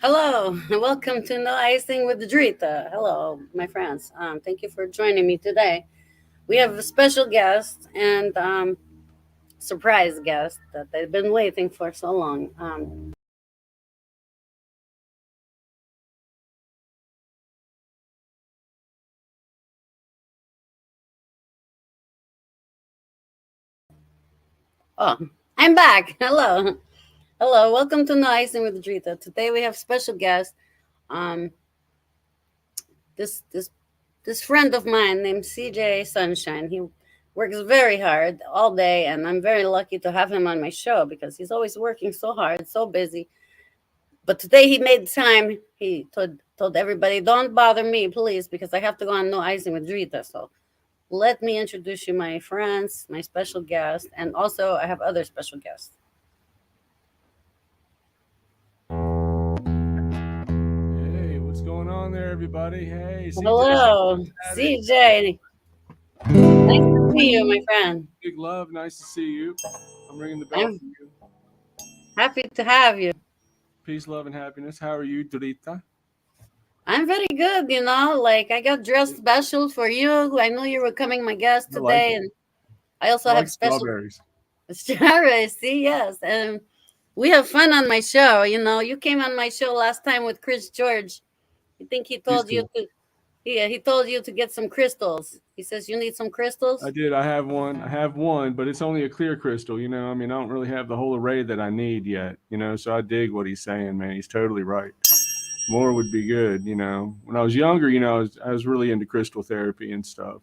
Hello, welcome to No Icing with the Dritta. Hello, my friends. Thank you for joining me today. We have a special guest and surprise guest that they've been waiting for so long. Oh, I'm back. Hello, hello. Welcome to No Icing with the Dritta. Today we have special guest. Um, this this this friend of mine named CJ Sunshine. He works very hard all day, and I'm very lucky to have him on my show because he's always working so hard, so busy. But today he made time. He told everybody, "Don't bother me, please, because I have to go on No Icing with Drita." So let me introduce you my friends, my special guest, and also I have other special guests. Hey, what's going on there, everybody? Hey, CJ, Hello, at it. CJ. Nice to see you, my friend. Big love, nice to see you. I'm ringing the bell I'm for you. happy to have you. Peace, love, and happiness. How are you, Dritta? I'm very good, like I got dressed special for you. I knew you were coming my guest I like today, it. and I also I have like special strawberries. strawberries. See, yes, and we have fun on my show. You came on my show last time with Chris George. I think he He's told you cool. to. Yeah, he told you to get some crystals. He says you need some I crystals. did. I have one. I have one, but it's only a clear crystal. I mean, I don't really have the whole array that I need yet. So I dig what he's saying, man. He's totally right. More would be good. When I was younger, I was really into crystal therapy and stuff.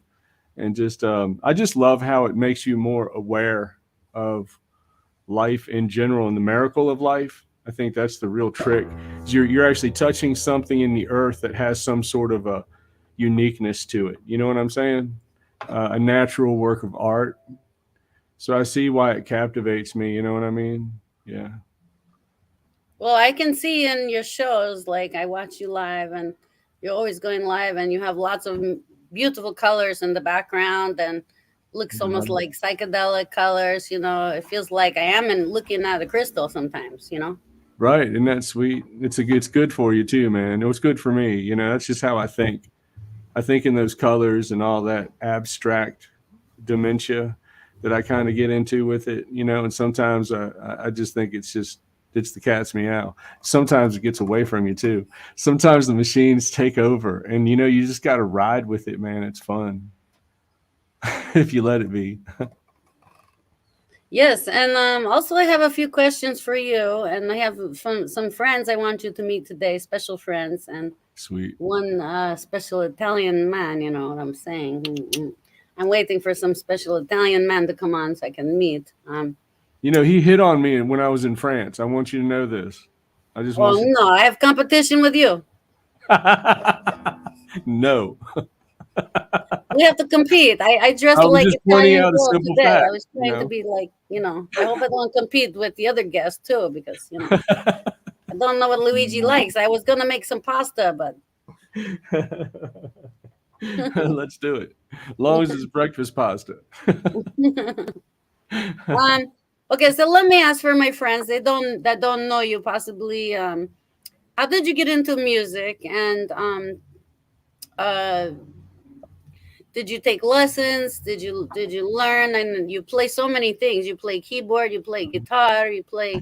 And just I just love how it makes you more aware of life in general and the miracle of life. I think that's the real trick. Is you're actually touching something in the earth that has some sort of a uniqueness to it. You know what I'm saying? A natural work of art. So I see why it captivates me. You know what I mean? Yeah. Well, I can see in your shows, like I watch you live, and you're always going live, and you have lots of beautiful colors in the background, and looks almost like psychedelic colors. It feels like I am and looking at a crystal sometimes. Right, and that's sweet. It's good for you too, man. It was good for me. That's just how I think. I think in those colors and all that abstract dementia that I kind of get into with it, and sometimes I just think it's the cat's meow. Sometimes it gets away from you too. Sometimes the machines take over, and you just got to ride with it, man. It's fun if you let it be. Yes, and also I have a few questions for you, and I have some friends I want you to meet today, special friends, and Sweet. one special Italian man. You know what I'm saying? I'm waiting for some special Italian man to come on so I can meet. He hit on me when I was in France. I want you to know this. I just Oh want you. no, I have competition with you. No, We have to compete. I dressed I was like just pointing Italian out a girl simple today. I fact. was trying to be like, I hope I don't compete with the other guests too, because I don't know what Luigi likes. I was gonna make some pasta, but Let's do it. Long as it's breakfast pasta. um. Okay, so let me ask for my friends. They don't know you possibly. How did you get into music? And uh, did you take lessons? Did you learn? And you play so many things. You play keyboard. You play guitar. You play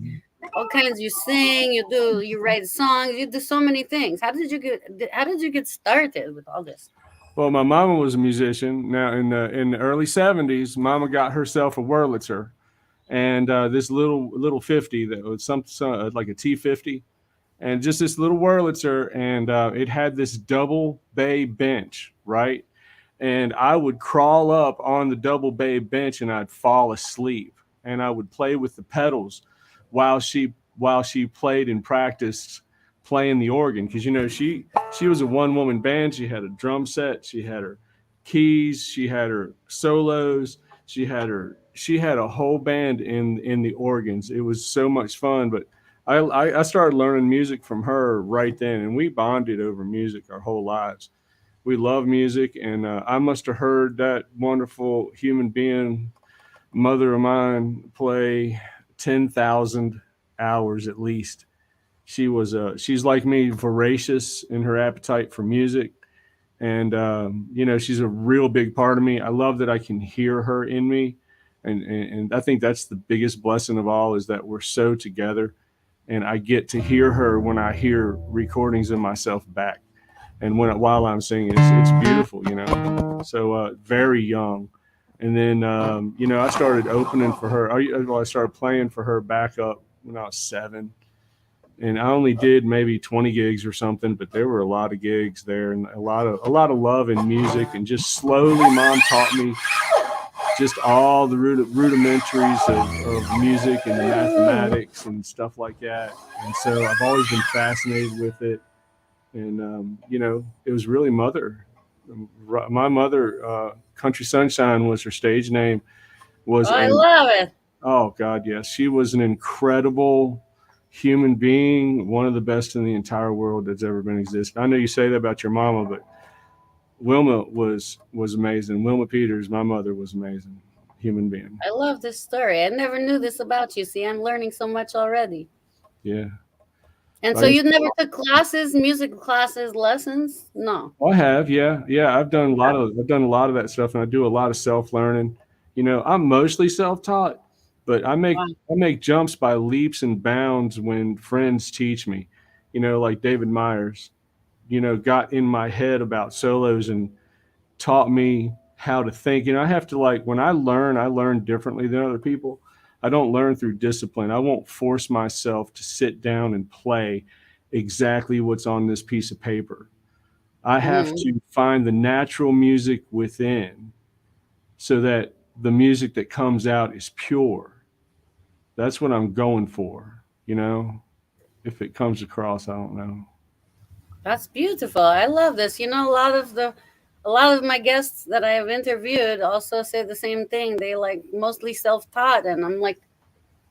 all kinds. You sing. You write songs. You do so many things. How did you get started with all this? Well, my mama was a musician. Now, in the early '70s, Mama got herself a Wurlitzer, and this little 50 that was some like a T50, and just this little Wurlitzer, and it had this double bay bench, right? And I would crawl up on the double bay bench and I'd fall asleep, and I would play with the pedals while she played and practiced playing the organ, because she was a one woman band. She had a drum set, she had her keys, she had her solos, she had a whole band in the organs. It was so much fun. But I started learning music from her right then, and we bonded over music our whole lives. We love music, and I must have heard that wonderful human being, mother of mine, play 10,000 hours at least She's like me, voracious in her appetite for music, and she's a real big part of me. I love that I can hear her in me, and I think that's the biggest blessing of all, is that we're so together, and I get to hear her when I hear recordings of myself back, and while I'm singing, it's beautiful. So very young, and then I started opening for her. I started playing for her back up when I was 7, and I only did maybe 20 gigs or something, but there were a lot of gigs there, and a lot of love in music, and just slowly mom taught me just all the rudimentaries of music and the mathematics and stuff like that. And so I've always been fascinated with it. And, it was really mother. My mother, Country Sunshine was her stage name. Oh, Was I and love it. Oh God, yes, she was an incredible human being, one of the best in the entire world that's ever been existed. I know you say that about your mama, but Wilma was amazing. Wilma Peters, my mother, was amazing human being. I love this story. I never knew this about you. See, I'm learning so much already. Yeah. And I so used you never took classes, music classes, lessons? No. I have, yeah, yeah. I've done a lot of that stuff, and I do a lot of self learning. I'm mostly self taught, but I make Wow. I make jumps by leaps and bounds when friends teach me. Like David Myers, got in my head about solos and taught me how to think. I have to, like, when I learn differently than other people. I don't learn through discipline. I won't force myself to sit down and play exactly what's on this piece of paper. I have Mhm. to find the natural music within, so that the music that comes out is pure. That's what I'm going for, If it comes across, I don't know. That's beautiful. I love this. A lot of my guests that I have interviewed also say the same thing. They like mostly self-taught, and I'm like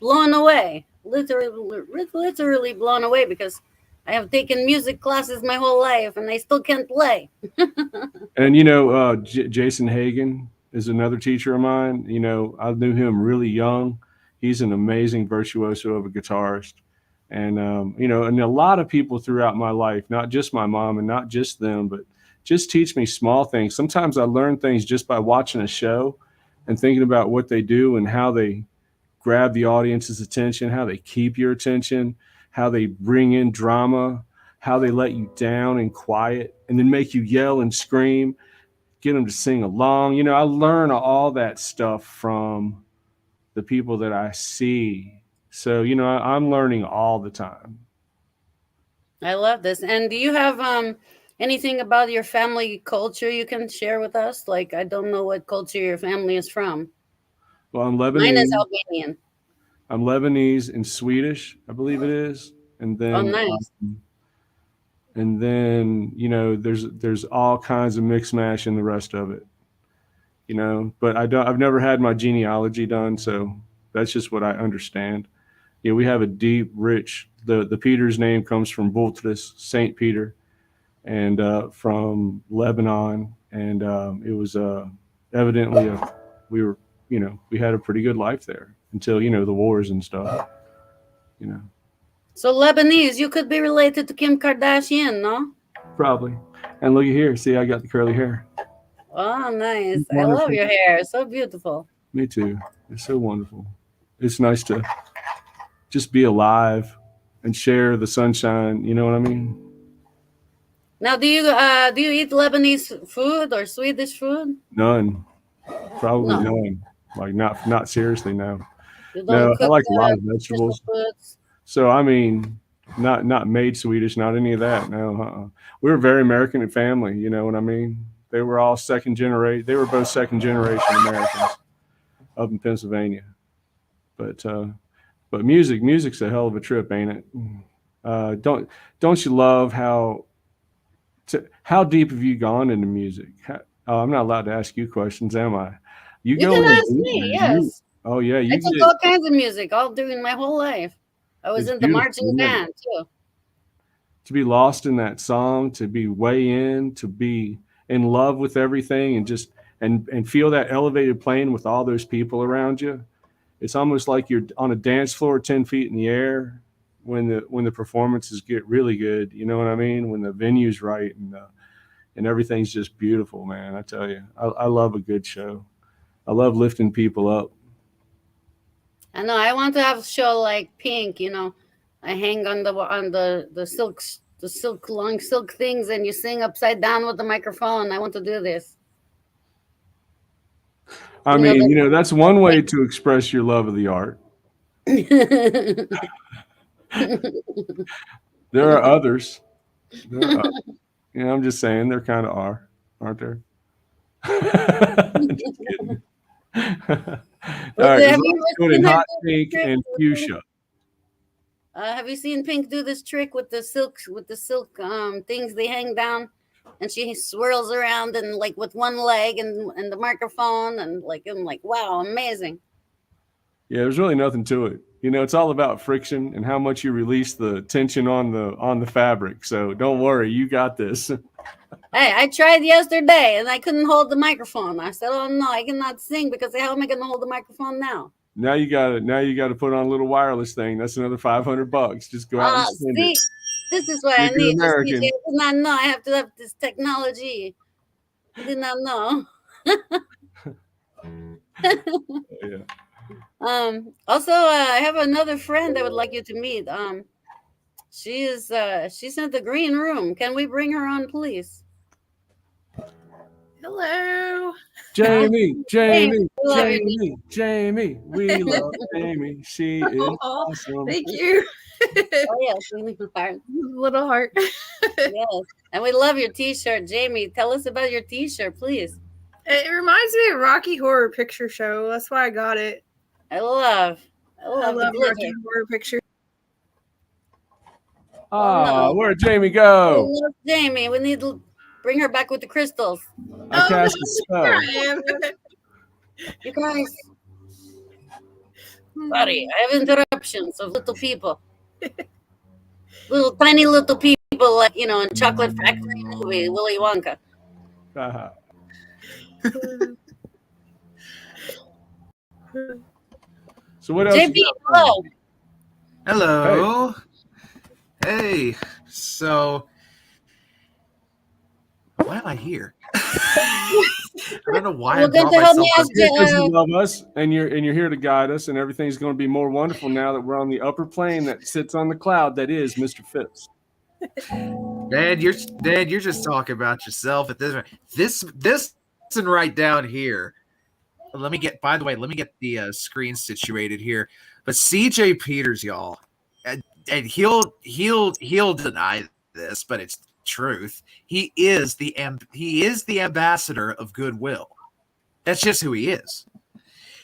blown away. Literally blown away because I have taken music classes my whole life and I still can't play. And Jason Hagen is another teacher of mine. I knew him really young. He's an amazing virtuoso of a guitarist, and a lot of people throughout my life, not just my mom and not just them, but just teach me small things. Sometimes I learn things just by watching a show and thinking about what they do and how they grab the audience's attention, how they keep your attention, how they bring in drama, how they let you down and quiet and then make you yell and scream, get them to sing along. I learn all that stuff from the people that I see. So, I'm learning all the time. I love this. And do you have anything about your family culture you can share with us? Like I don't know what culture your family is from. Well, I'm Mine is Lebanese. Albanian. I'm Lebanese and Swedish, I believe it is. And Oh, then, nice. there's all kinds of mix mash in the rest of it. But I've never had my genealogy done, so that's just what I understand. We have a deep, rich. The Peter's name comes from Bultris, Saint Peter, and from Lebanon, and it was evidently we had a pretty good life there until the wars and stuff. You know, So Lebanese, you could be related to Kim Kardashian, no? Probably. And look at here. See, I got the curly hair. Oh, nice. It's I love wonderful. your hair. So beautiful. Me too. It's so wonderful. It's nice to just be alive and share the sunshine. You know what I mean? Now, do you eat Lebanese food or Swedish food? None. Probably No, none. Like not seriously. No. you No. don't I cook like a lot of special vegetables. foods. So I mean, not made Swedish. Not any of that. No. We were very American in family. You know what I mean? They were all second generation. They were both second generation Americans up in Pennsylvania. But music's a hell of a trip, ain't it? Don't you love how deep have you gone into music? I'm not allowed to ask you questions, am I? You You go can in ask deep, me. man. Yes, Oh yeah, I you took get all kinds of music all during my whole life. I was it's in the beautiful, marching isn't it? band too. To be lost in that song, to be way in, to be in love with everything, and just and feel that elevated plane with all those people around you. It's almost like you're on a dance floor 10 feet in the air, when the performances get really good. You know what I mean? When the venue's right and everything's just beautiful, man. I tell you, I love a good show. I love lifting people up. I know. I want to have a show like Pink. I hang on the silks, the long silk things, and you sing upside down with the microphone. I want to do this. I mean, that's one way to express your love of the art. There are others. I'm just saying there kind of are, aren't there? Just kidding. All right, Have you go in hot pink and fuchsia. Have you seen Pink do this trick with the silk things they hang down, and she swirls around and like with one leg and the microphone and I'm like, wow, amazing. Yeah, there's really nothing to it. It's all about friction and how much you release the tension on the fabric. So don't worry, you got this. Hey, I tried yesterday and I couldn't hold the microphone. I said, "Oh no, I cannot sing because how am I going to hold the microphone now?" Now you got to put on a little wireless thing. That's another $500. Just go out and spend it. This is what I need. I did not know. I have to have this technology. I did not know. Yeah. Also, I have another friend I would like you to meet. She's in the green room. Can we bring her on, please? Hello. Jamie. We love Jamie. She is awesome. Thank you. Oh, yes, heart. Little heart. Yes. And we love your t-shirt. Jamie, tell us about your t-shirt, please. It reminds me of Rocky Horror Picture Show. That's why I got it. I love Rocky Horror Picture. Where'd Jamie go? We love Jamie. We need to bring her back with the crystals. I cast a spell. You guys. Sorry, I have interruptions of little people. Tiny little people like, in Chocolate Factory movie, Willy Wonka. So what else? JP, hello. Hello. Hey. So why am I here? I don't know why I'm going to help me ask because you love us and you're here to guide us, and everything's going to be more wonderful now that we're on the upper plane that sits on the cloud that is Mr. Phipps. Dad, you're just talking about yourself at this point. This one right down here. Let me get the screen situated here. But CJ Peters, y'all, and he'll deny this, but it's truth. He is the ambassador of goodwill. That's just who he is.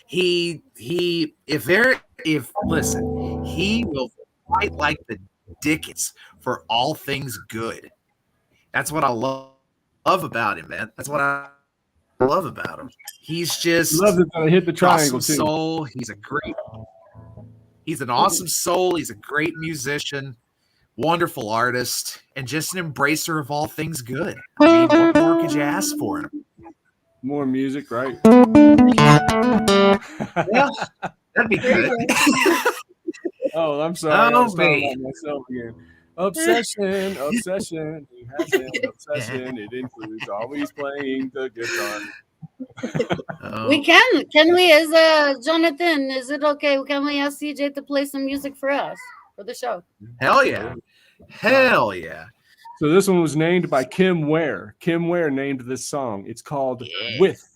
He will fight like the Dickens for all things good. That's what I love about him, man. That's what I love about him. He's just love that I hit the triangle awesome too. Soul. He's an awesome soul. He's a great musician, wonderful artist, and just an embracer of all things good. I mean, what more could you ask for him? More music, right? Yeah, that'd be good. Oh, I'm sorry. Oh, I was talking about myself again. Obsession. He has an obsession. It includes always playing the guitar. We can we, as Jonathan, is it okay? Can we ask CJ to play some music for us for the show? Hell yeah. So this one was named by Kim Ware. Kim Ware named this song. It's called With.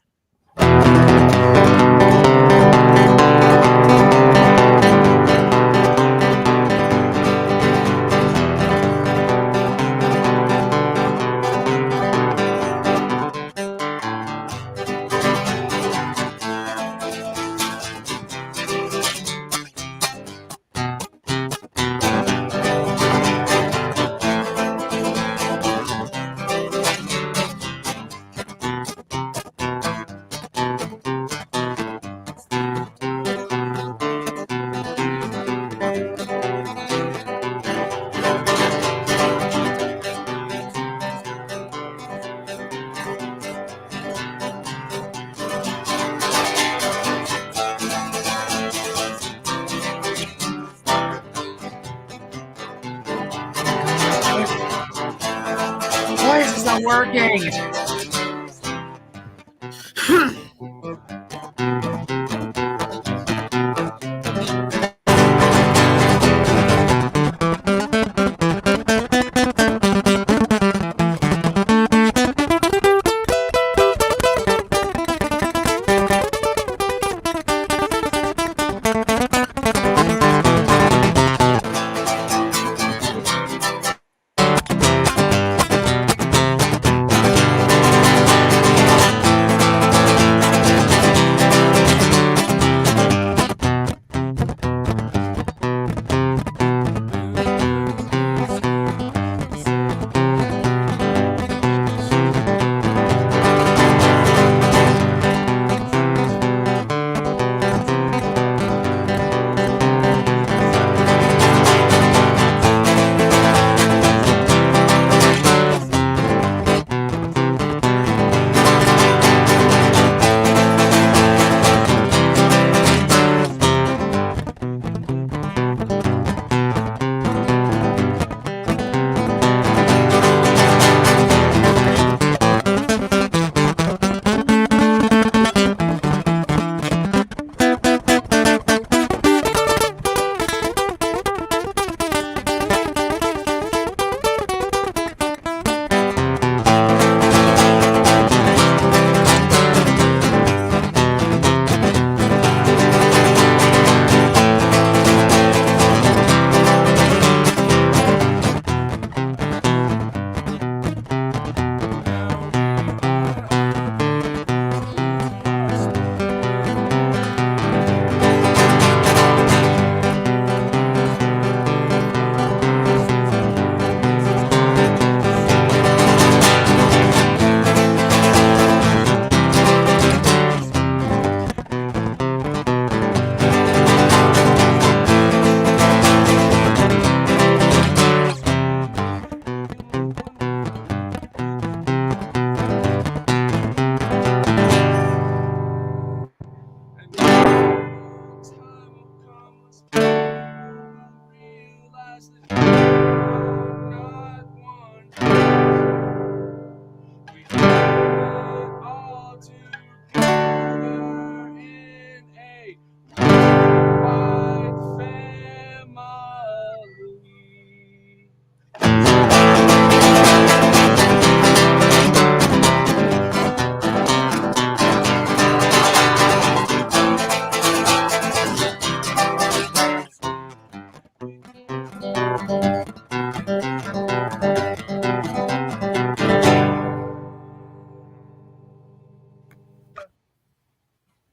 not working.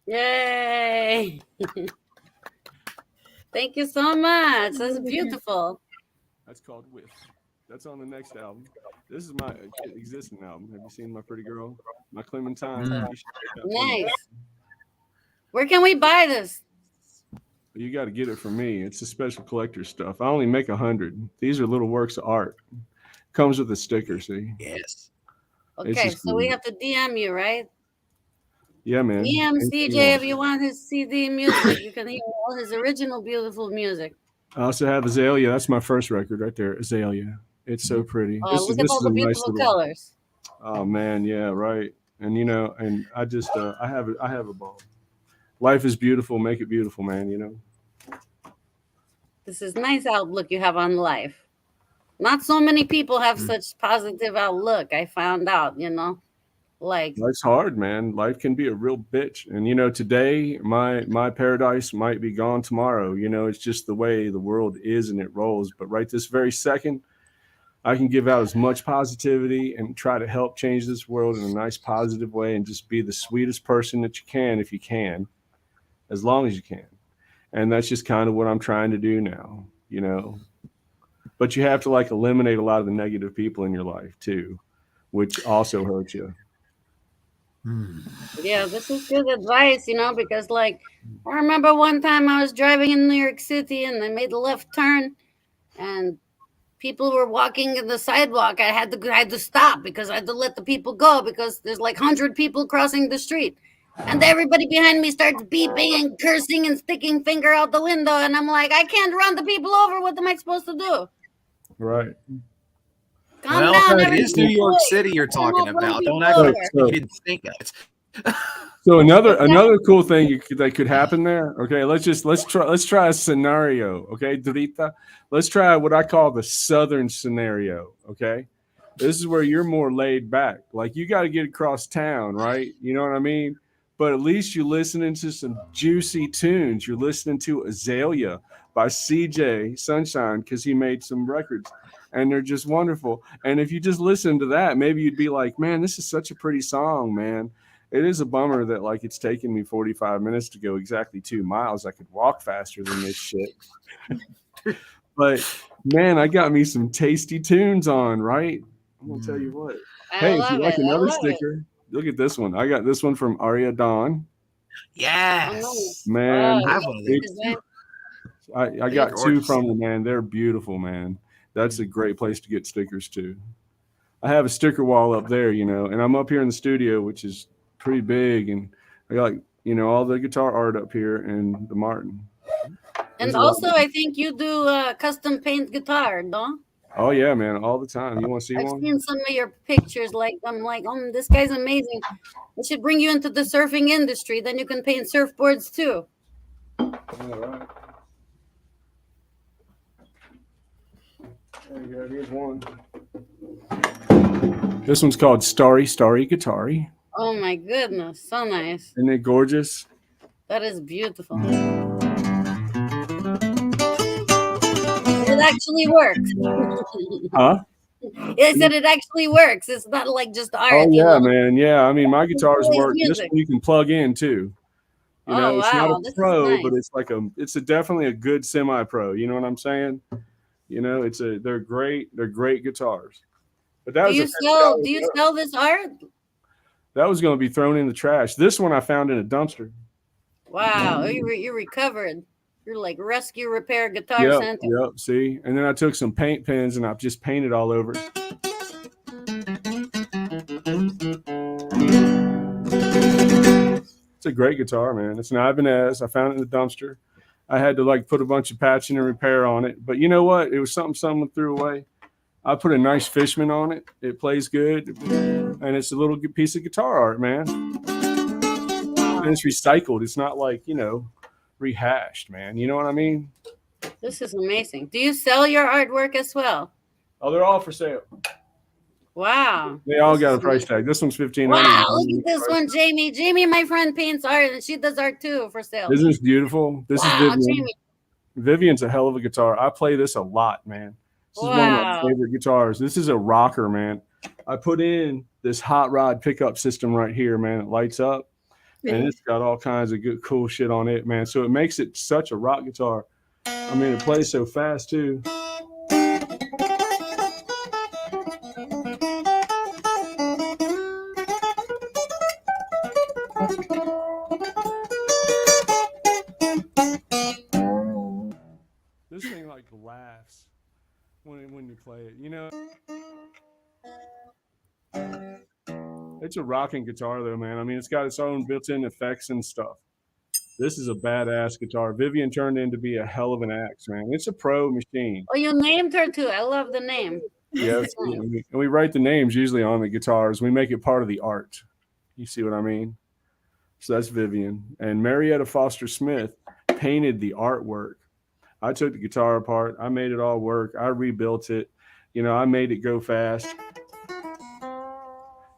Yay! Thank you so much. That's beautiful. That's called Whiff. That's on the next album. This is my existing album. Have you seen My Pretty Girl? My Clementine. You should check out Clementine. Nice. Where can we buy this? You got to get it from me. It's a special collector stuff. I only make 100. These are little works of art. Comes with a sticker, see? Yes. Okay, so we have to DM you, right? Yeah, man. DM CJ if you want his CD music. You can hear all his original beautiful music. I also have Azalea. That's my first record right there. Azalea. It's so pretty. Oh, look at all the beautiful colors. Oh man, yeah, right. And you know, and I just I have a ball. Life is beautiful. Make it beautiful, man. You know. This is nice outlook you have on life. Not so many people have such positive outlook. I found out, you know, like life's hard, man. Life can be a real bitch. And you know, today my paradise might be gone tomorrow. You know, it's just the way the world is and it rolls. But right this very second, I can give out as much positivity and try to help change this world in a nice, positive way and just be the sweetest person that you can if you can, as long as you can. And that's just kind of what I'm trying to do now, you know. But you have to like eliminate a lot of the negative people in your life too, which also hurts you. Yeah, this is good advice, you know, because like I remember one time I was driving in New York City and I made a left turn and people were walking in the sidewalk. I had to stop because I had to let the people go because there's like 100 people crossing the street. And everybody behind me starts beeping and cursing and sticking finger out the window. And I'm like, I can't run the people over. What am I supposed to do? Right. Calm Well, down, it is New everybody. York City you're Come talking on, about. Ruby Don't act like Rover. you didn't think of it. So another cool thing that could happen there. Okay, let's try a scenario. Okay, Dritta. Let's try what I call the southern scenario. Okay, this is where you're more laid back. Like you got to get across town, right? You know what I mean? But at least you're listening to some juicy tunes. You're listening to Azalea by CJ Sunshine because he made some records and they're just wonderful. And if you just listen to that, maybe you'd be like, man, this is such a pretty song, man. It is a bummer that like it's taken me 45 minutes to go exactly 2 miles. I could walk faster than this shit. But man, I got me some tasty tunes on, right? I'm gonna tell you what. I Hey, if love you like it. I another love it. sticker, look at this one. I got this one from Aria Dawn. Yes. Man, I have one of these. I got two from them, man. They're beautiful, man. That's a great place to get stickers too. I have a sticker wall up there, you know, and I'm up here in the studio, which is pretty big, and I got all the guitar art up here and the Martin. And also, I think you do custom paint guitar, no? Oh yeah, man, all the time. You want to see I've one? seen some of your pictures. Like I'm like, this guy's amazing. I should bring you into the surfing industry. Then you can paint surfboards too. All right. There you go. Here's one. This one's called Starry Starry Guitari. Oh my goodness, so nice. Isn't it gorgeous? That is beautiful. It actually works. Huh? I said it actually works. It's not like just art. Oh yeah, man. Yeah, I mean my guitars work. This music. one you can plug in too. You know, it's not a This pro, is nice. but it's definitely a good semi-pro. You know what I'm saying? You know, they're great guitars. But that do you sell this art? That was going to be thrown in the trash. This one I found in a dumpster. Wow, you recovered. You're like rescue repair guitar Yep, center. yep. See, and then I took some paint pens and I've just painted all over it. It's a great guitar, man. It's an Ibanez. I found it in the dumpster. I had to like put a bunch of patching and repair on it, but you know what? It was something someone threw away. I put a nice Fishman on it. It plays good, and it's a little piece of guitar art, man. And it's recycled. It's not like rehashed, man. You know what I mean? This is amazing. Do you sell your artwork as well? Oh, they're all for sale. Wow. They all got a price tag. This one's $1,500. Wow, look at this one, Jamie. Jamie, my friend, paints art, and she does art too for sale. Isn't this beautiful? This is Vivian. Jamie. Vivian's a hell of a guitar. I play this a lot, man. This is one of my favorite guitars. This is a rocker, man. I put in this hot rod pickup system right here, man. It lights up, and it's got all kinds of good, cool shit on it, man. So it makes it such a rock guitar. I mean, it plays so fast too. This thing like laughs when you play it, It's a rocking guitar though, man. I mean, it's got its own built-in effects and stuff. This is a badass guitar. Vivian turned in to be a hell of an axe, man. It's a pro machine. Oh, you named her too. I love the name. Yes, and we write the names usually on the guitars. We make it part of the art. You see what I mean? So that's Vivian. And Marietta Foster Smith painted the artwork. I took the guitar apart. I made it all work. I rebuilt it. I made it go fast.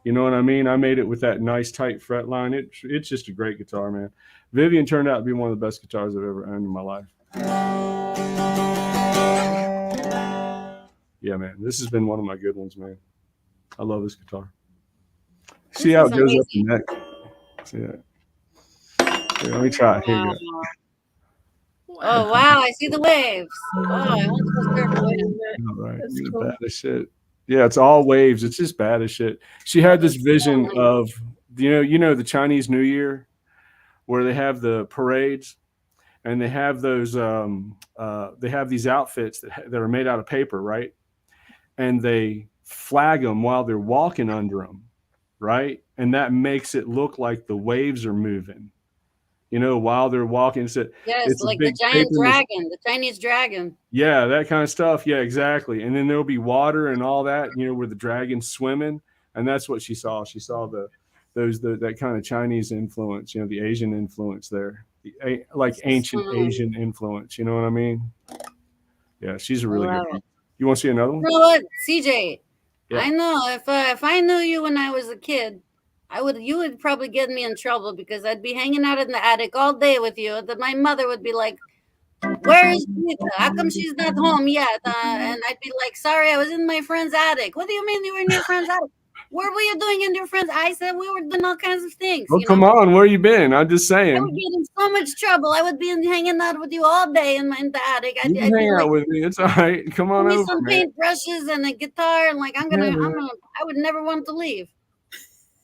You know what I mean? I made it with that nice tight fret line. It's just a great guitar, man. Vivian turned out to be one of the best guitars I've ever owned in my life. Yeah, man. This has been one of my good ones, man. I love this guitar. See how it goes up the neck? See that? Here, let me try it. Here you go. Oh, wow. I see the waves. Oh, I want to go surf waves. All right. You're cool. Bad as shit. Yeah, it's all waves. It's just bad as shit. She had this vision of, the Chinese New Year where they have the parades and they have those, they have these outfits that are made out of paper, right? And they flag them while they're walking under them, right? And that makes it look like the waves are moving. while they're walking. Yes, It's a like the big giant paper dragon, the Chinese dragon. Yeah, that kind of stuff. Yeah, exactly. And then there'll be water and all that, where the dragon's swimming. And that's what she saw. She saw that kind of Chinese influence, the Asian influence there, like ancient Asian influence. You know what I mean? Yeah, she's a really good one. You want to see another one? You know what, CJ? Yeah. I know if I knew you when I was a kid, you would probably get me in trouble because I'd be hanging out in the attic all day with you. That my mother would be like, "Where is Rita? How come she's not home yet?" And I'd be like, "Sorry, I was in my friend's attic." "What do you mean you were in your friend's attic?" "What were you doing in your friend's?" I said, "We were doing all kinds of things." Oh, come on. Where you been? I'm just saying. I would get in so much trouble. I would be hanging out with you all day in the attic. You can hang out with me. It's all right. Come on over, some paint brushes and a guitar, and like I would never want to leave.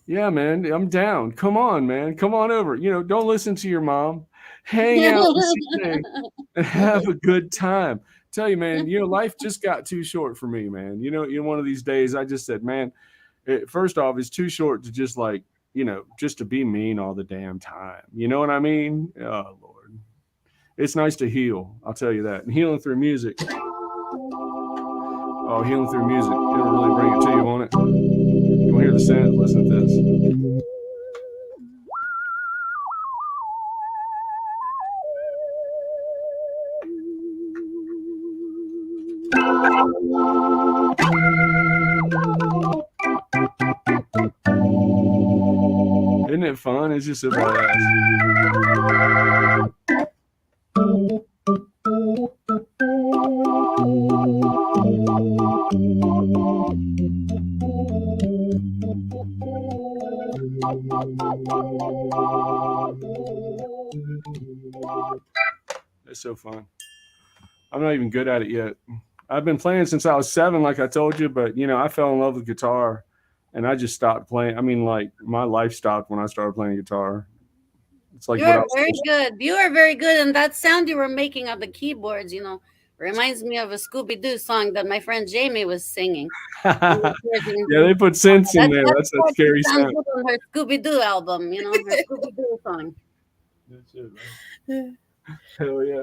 Yeah, man, I'm down. Come on, man. Come on over. Don't listen to your mom. Hang out with CJ and have a good time. Tell you, man, life just got too short for me, man. One of these days I just said, man, first off, it's too short to just just to be mean all the damn time. You know what I mean? Oh, Lord. It's nice to heal. I'll tell you that. And healing through music. Oh, healing through music. It'll really bring it to you, won't it? You want to hear the sound? Listen to this. Isn't it fun? It's just so badass. It's so fun. I'm not even good at it yet. I've been playing since I was 7, like I told you, but I fell in love with guitar and I just stopped playing. I mean, like my life stopped when I started playing guitar. It's like you are very good. You are very good, and that sound you were making on the keyboards, reminds me of a Scooby-Doo song that my friend Jaime was singing. Yeah, they put synths in there. That's a scary sound. On her Scooby-Doo album, her Scooby-Doo song. That's it, man. Hell yeah.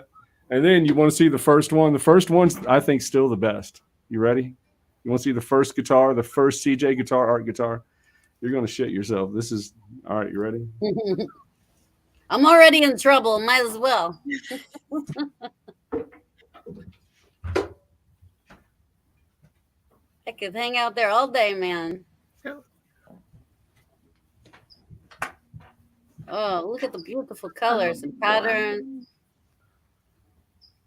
And then you want to see the first one. The first one's, I think, still the best. You ready? You want to see the first guitar, the first CJ guitar, art guitar? You're going to shit yourself. This is, all right, you ready? I'm already in trouble. Might as well. I could hang out there all day, man. Oh, look at the beautiful colors and patterns.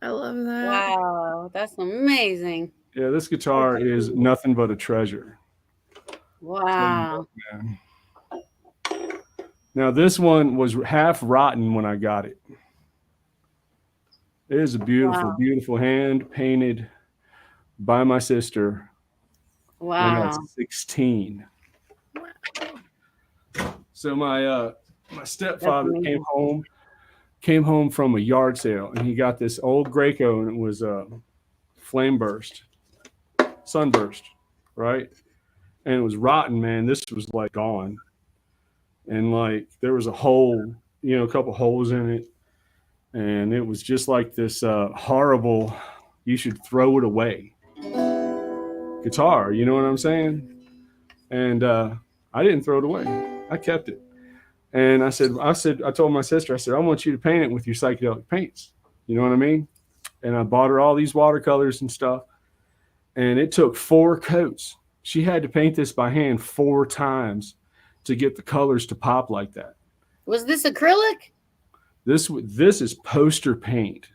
I love that. Wow, that's amazing. Yeah, this guitar is nothing but a treasure. Wow. Now, this one was half rotten when I got it. It is a beautiful, beautiful hand painted by my sister. Wow. When I was 16. So my stepfather came home from a yard sale, and he got this old Graco, and it was sunburst, right? And it was rotten, man. This was like gone. And like there was a hole, a couple holes in it. And it was just like this horrible, you should throw it away guitar. You know what I'm saying? And I didn't throw it away. I kept it. And I told my sister, I said, I want you to paint it with your psychedelic paints. You know what I mean? And I bought her all these watercolors and stuff. And it took 4 coats. She had to paint this by hand 4 times to get the colors to pop like that. Was this acrylic? This is poster paint.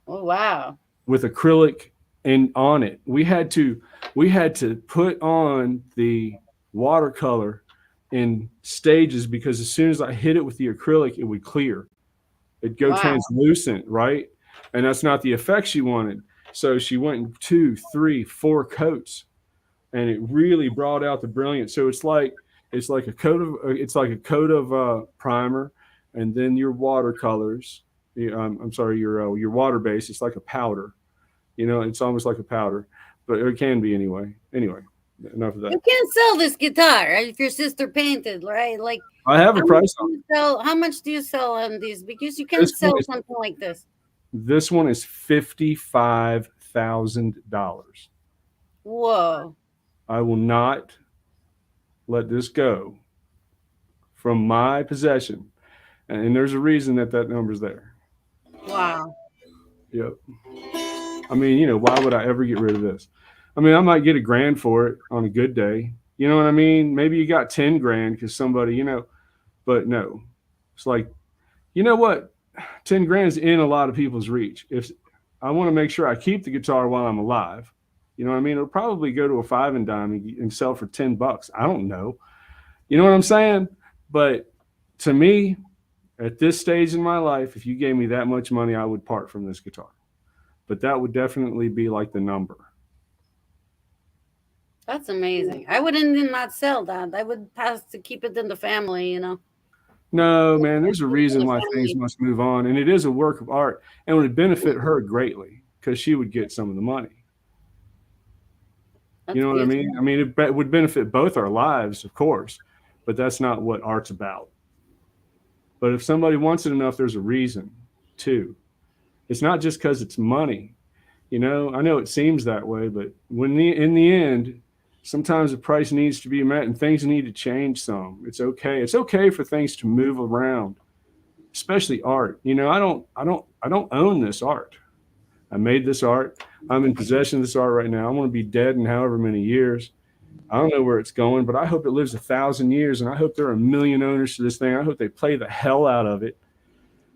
Oh, wow. With acrylic and on it. We had to put on the watercolor in stages because as soon as I hit it with the acrylic, it would clear. It'd go translucent, right? And that's not the effect she wanted. So she went in 2, 3, 4 coats, and it really brought out the brilliance. So it's like a coat of primer, and then your watercolors. Your water base. It's like a powder. It's almost like a powder, but it can be anyway. Anyway, enough of You that. can't sell this guitar if your sister painted, right? Like, I have a price on it. how much do you sell on these? Because you can't This one sell is- something like this. This one is $55,000. Whoa. I will not let this go from my possession. And there's a reason that number's there. Wow. Yep. I mean, why would I ever get rid of this? I mean, I might get $1,000 for it on a good day. You know what I mean? Maybe you got 10 grand because somebody, but no. It's like, you know what? 10 grand is in a lot of people's reach. If I want to make sure I keep the guitar while I'm alive, you know what I mean? It'll probably go to a 5 and dime and sell for $10. I don't know. You know what I'm saying? But to me, at this stage in my life, if you gave me that much money, I would part from this guitar. But that would definitely be like the number. That's amazing. I wouldn't not sell that. I would pass to keep it in the family, No, man, there's a reason why things must move on. And it is a work of art and it would benefit her greatly because she would get some of the money. That's You know what I beautiful. mean? I mean, it would benefit both our lives, of course, but that's not what art's about. But if somebody wants it enough, there's a reason too. It's not just because it's money. I know it seems that way, but in the end, sometimes the price needs to be met and things need to change some. It's okay. It's okay for things to move around, especially art. I don't own this art. I made this art. I'm in possession of this art right now. I'm going to be dead in however many years. I don't know where it's going, but I hope it lives 1,000 years, and I hope there are 1 million owners to this thing. I hope they play the hell out of it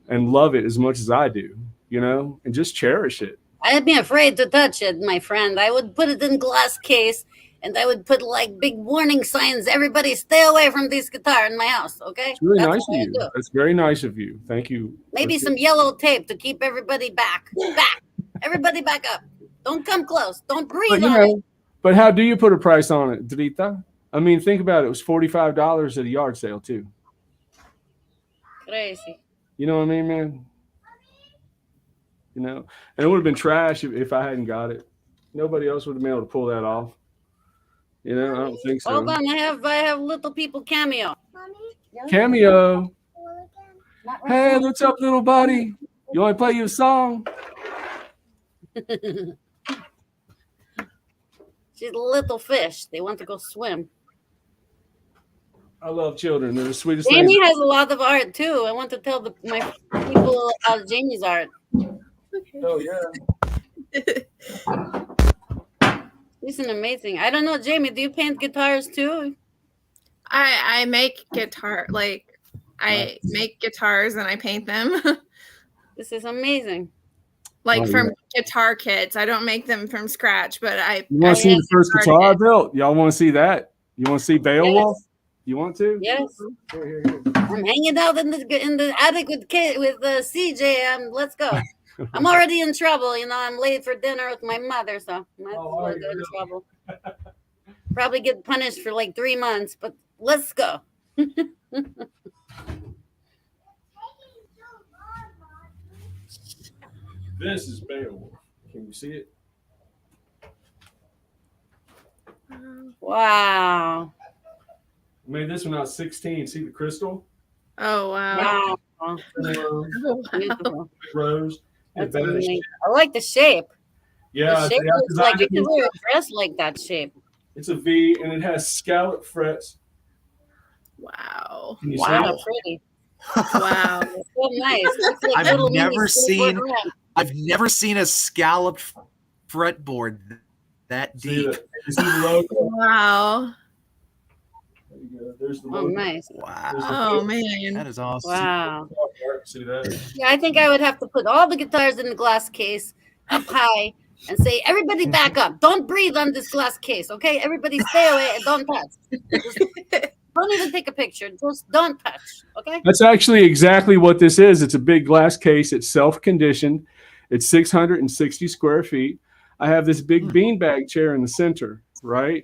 and love it as much as I do, and just cherish it. I'd be afraid to touch it, my friend. I would put it in glass case, and I would put like big warning signs. Everybody, stay away from this guitar in my house. Okay, It's really That's nice what of I you. do. That's very nice of you. Thank you. Maybe some yellow tape to keep everybody back. Everybody back up. Don't come close. Don't breathe on it. But how do you put a price on it, Dritta? I mean, think about it. It was $45 at a yard sale too. Crazy. You know what I mean, man? And it would have been trash if I hadn't got it. Nobody else would have been able to pull that off. I don't think so. Hold on, I have little people cameo. Cameo. Not right Hey, now. what's up, little buddy? You want to play you a song? She's a little fish. They want to go swim. I love children. They're the sweetest Jamie things. has a lot of art too. I want to tell my people about Jamie's art. Oh, yeah. He's an amazing. I don't know, Jamie. Do you paint guitars too? I make guitar I make guitars and I paint them. This is amazing. Like Oh, from guitar kits. I don't make them from scratch, but I You want to see make the first guitar guitar I kits. built? Y'all want to see that? You want to see Beowulf? You want to? Yes, Here. I'm hanging out in the attic with CJ. Let's go. I'm already in trouble. I'm late for dinner with my mother, so might as well are go you in really? trouble. Probably get punished for like 3 months, but let's go. This is Beowulf. Can you see it? Wow. I made this when I was 16. See the crystal? Oh wow. Wow. Oh, wow. Beautiful. Rose. That's Bennett. amazing. I like the shape. Yeah, The shape I looks like you designed could it. wear a dress like that shape. It's a V and it has scallop frets. Wow. Can you Wow, see how it? pretty. Wow. It's so nice. Looks like I've little never mini seen- skateboard ramp. I've never seen a scalloped fretboard that See deep. the, you see the logo? Wow. There you go. There's the Oh, logo. nice. Wow, Oh man. that is awesome. Wow. See that? Yeah, I think I would have to put all the guitars in the glass case up high and say, everybody back up. Don't breathe on this glass case, okay? Everybody stay away and don't touch. Just don't even take a picture. Just don't touch, okay? That's actually exactly what this is. It's a big glass case. It's self-conditioned. It's 660 square feet. I have this big beanbag chair in the center, right?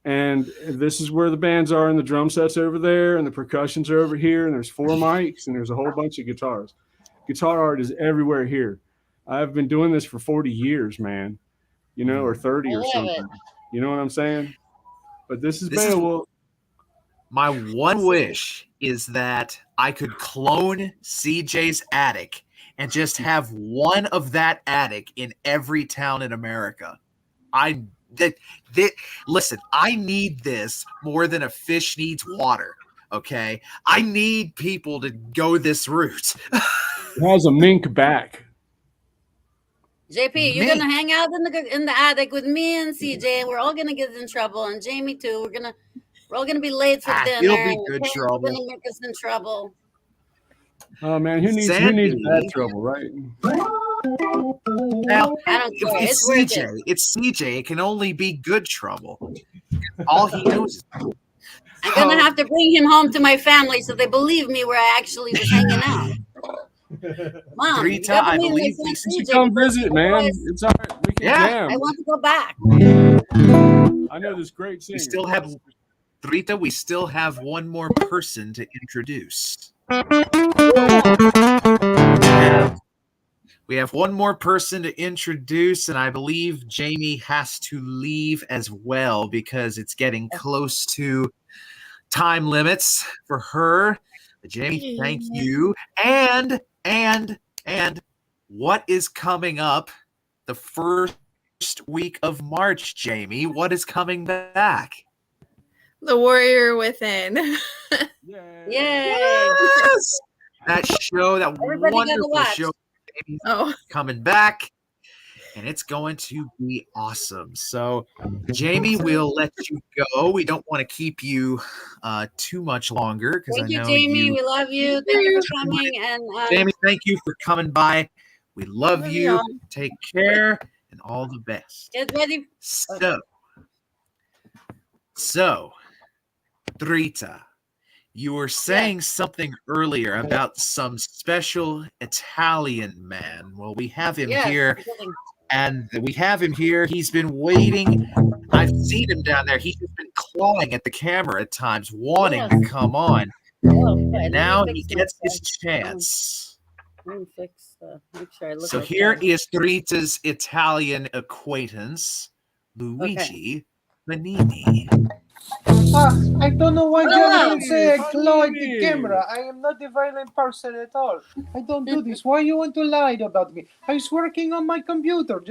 And this is where the bands are, and the drum set's over there, and the percussions are over here, and there's 4 mics, and there's a whole bunch of guitars. Guitar art is everywhere here. I've been doing this for 40 years, man, or 30 I or love something. it. You know what I'm saying? But this is This is- Beowulf. My one wish is that I could clone CJ's attic and just have one of that attic in every town in America. Listen, I need this more than a fish needs water. Okay, I need people to go this route. It has a mink back. JP, you're Me. gonna hang out in the attic with me and CJ. We're all gonna get in trouble, and Jamie too. We're all gonna be late for dinner. He'll be and good Karen's trouble. gonna make us in trouble. Oh man, who needs Sandy. bad trouble, right? Now, I don't care. it's It's worth CJ. it. It's CJ. It can only be good trouble. All he knows is I'm gonna have to bring him home to my family so they believe me where I actually was hanging out. Mom, you Dritta, gotta I meet believe my we son CJ Come because visit, man. otherwise It's all right. We can Yeah. jam. I want to go back. I know this great singer. we still have Dritta. We still have one more person to introduce. We have one more person to introduce, and I believe Jamie has to leave as well because it's getting close to time limits for her. But Jamie, thank you. And what is coming up the first week of March, Jamie? What is coming back? The Warrior Within. Yay. Yay! Yes! That show, that Everybody gotta wonderful watch. show, Jamie's Oh, coming back, and it's going to be awesome. So, Jamie, we'll let you go. We don't want to keep you too much longer because I Thank you, know Jamie. you. We love you. Thank you for coming. And Jamie, thank you for coming by. We love Love you. y'all. Take care and all the best. get ready. So, Dritta, you were saying something earlier about some special Italian man. Well, we have him Yes, here, I'm kidding. and we have him here. He's been waiting. I've seen him down there. He's just been clawing at the camera at times, wanting to come on. Oh, okay. Let me Now fix he gets his myself. chance. Let me fix. Make sure I look. So okay. here is Dritta's Italian acquaintance, Luigi Panini. I don't know why Hello. Jonathan say I clawed the Finally. camera. I am not a violent person at all. I don't do this. Why you want to lie about me? I was working on my computer.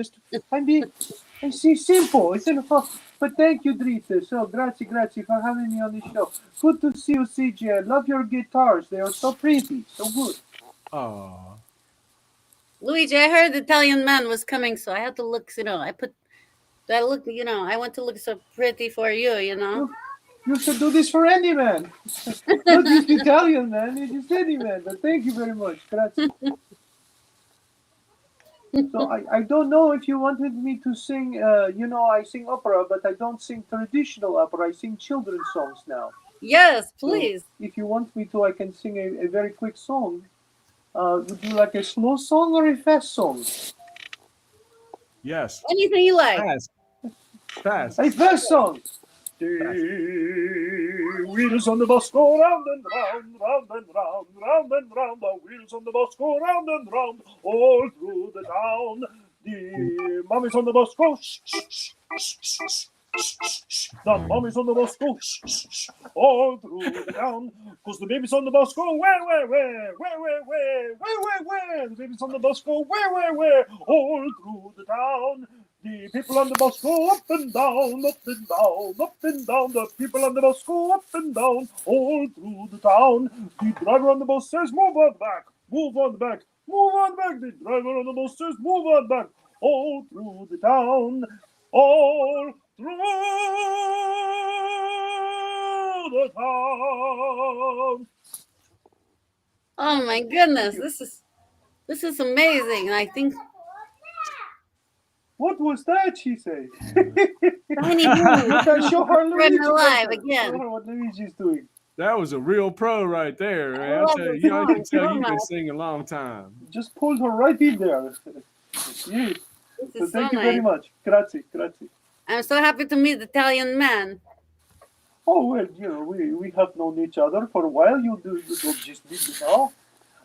I see simple. It's enough. But thank you, Dritta. So grazie for having me on the show. Good to see you, CJ. I love your guitars. They are so pretty, so good. Oh. Luigi, I heard the Italian man was coming, so I had to look. I put that look. I want to look so pretty for you. You should do this for any man. Not just Italian man, it's just any man. But thank you very much. Grazie. So I don't know if you wanted me to sing, I sing opera, but I don't sing traditional opera. I sing children's songs now. Yes, So please. if you want me to, I can sing a very quick song. Would you like a slow song or a fast song? Yes. Anything you like. Fast. Fast. A fast song. The wheels on the bus go round and round, round and round, round and round. The wheels on the bus go round and round, all through the town. The mummies on the bus go shh, shh, shh, shh, shh, shh, shh. The mummies on the bus go shh, shh, shh, all through the town. Cause the babies on the bus go where? The babies on the bus go where? All through the town. The people on the bus go up and down, up and down, up and down. The people on the bus go up and down, all through the town. The driver on the bus says, move on back, move on back, move on back. The driver on the bus says, move on back, all through the town, all through the town. Oh my goodness, this is amazing. I think What was that, she said? Tiny You Blue can show her We're Luigi. alive later. again. Show her what Luigi's doing. That was a real pro right there, I man. love I this can song tell so you've been much. singing a long time. Just pulled her right in there. Yes. This So is so thank you very nice. much. Grazie. I'm so happy to meet the Italian man. Oh, well, we have known each other for a while. You don't just meet me now.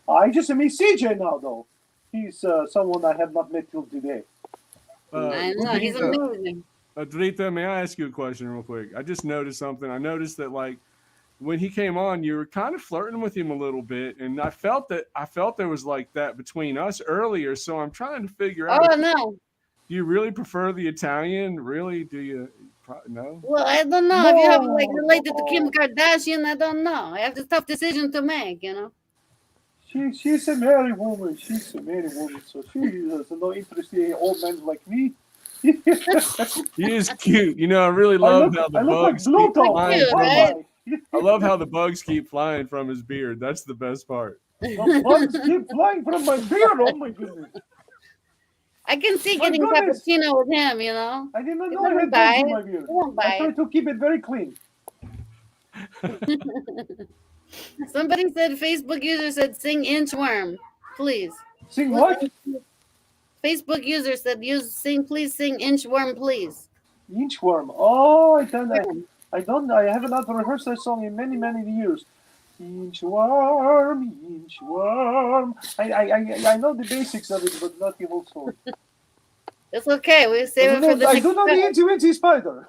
I just meet CJ now, though. He's someone I have not met till today. I know, who he's beat, amazing. Dritta, may I ask you a question real quick? I just noticed something. I noticed that like when he came on, you were kind of flirting with him a little bit, and I felt there was like that between us earlier. So I'm trying to figure out. Oh no. Do you really prefer the Italian? Really? Do you? No. Well, I don't know if you have like No, related to Kim no. Kardashian. I don't know. I have this tough decision to make. You know. She's a married woman. She's a married woman, so she has no interest in old men like me. He is cute. You know, I really love how the I look like bugs keep Pluto. flying. Cute, From right? I love how the bugs keep flying from his beard. That's the best part. The bugs keep flying from my beard. Oh my goodness! I can see My getting goodness. cappuccino with him. You know. I did not He know I won't had buy bugs in it. my beard. He won't I buy try it. to keep it very clean. Somebody said Facebook user said sing inchworm, please. Sing what? Facebook user said please sing inchworm, please. Inchworm. Oh, I have not rehearsed that song in many years. Inchworm, inchworm. I know the basics of it, but not the whole song. It's okay. We save it for the I next do know the time. Incy Spider.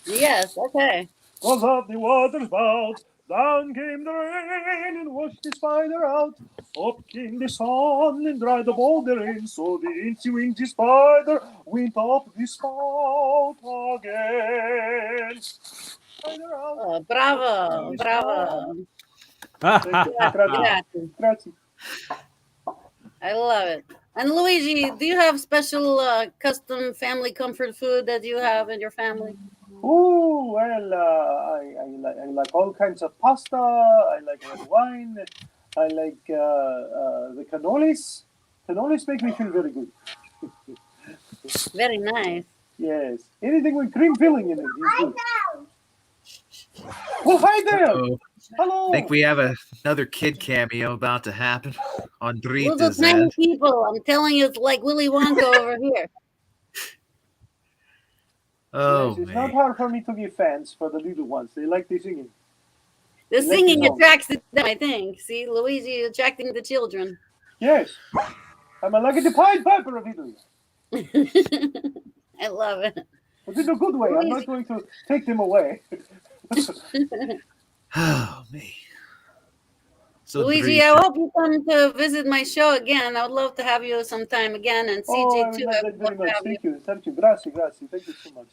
Yes, okay. Was up the water's spout, down came the rain and washed the spider out. Up came the sun and dried up all the rain, so the incy spider went up the spout again. Spider out. Oh, bravo, bravo. Thank you. Grazie. Grazie. I love it. And Luigi, do you have special custom family comfort food that you have in your family? Oh, well, I like all kinds of pasta. I like red wine. I like the cannolis. Cannolis make me feel very good. Very nice. Yes. Anything with cream filling in it is good. Oh, hi there. Uh-oh. Hello. I think we have another kid cameo about to happen on Little Dritta's tiny end. people. I'm telling you, it's like Willy Wonka over here. Oh, Yes, it's not man. hard for me to get fans for the little ones. They like the singing. The Let me singing know. attracts them, I think. See, Luigi attracting the children. Yes. I'm like the Pied Piper of Italy. I love it. But in a good way. I'm not going to take them away. Oh, me. So Luigi, Dritta. I hope you come to visit my show again. I would love to have you sometime again, and Oh, CJ I too. love I that would very love much. to have you. Thank you. Grazie. Thank you so much.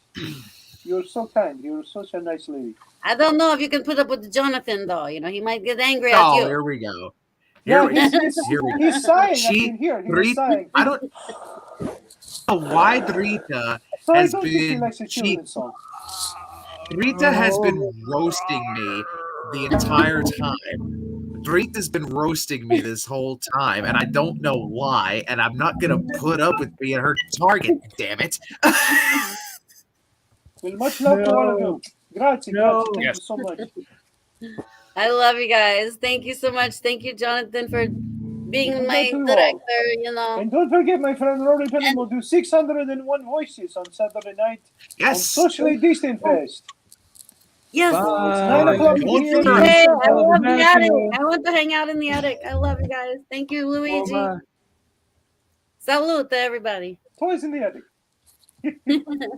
You're so kind. You're such a nice lady. I don't know if you can put up with Jonathan, though. You know, he might get angry at Oh, you. here we go. Yeah, Here we go. he's sighing. I She- can hear. He's Dritta, sighing. I don't know why Dritta So I has don't think he been likes the children's songs. Dritta has been roasting me the entire time. Dritta's been roasting me this whole time, and I don't know why, and I'm not gonna put up with being her target, damn it. Well, much love to all of you. Grazie. No. Thank you so much. I love you guys. Thank you so much. Thank you, Jonathan, for being Well, my thank you all. director. You know, And don't forget, my friend Rory Penny will do 601 voices on Saturday night on Yes. Socially Distant Fest. yes. So it's Bye. 9 o'clock Don't here. forget. Hey, I love the Matthew. attic. I want to hang out in the attic. I love you guys. Thank you, Luigi. Bye. Salute to everybody. Toys in the attic.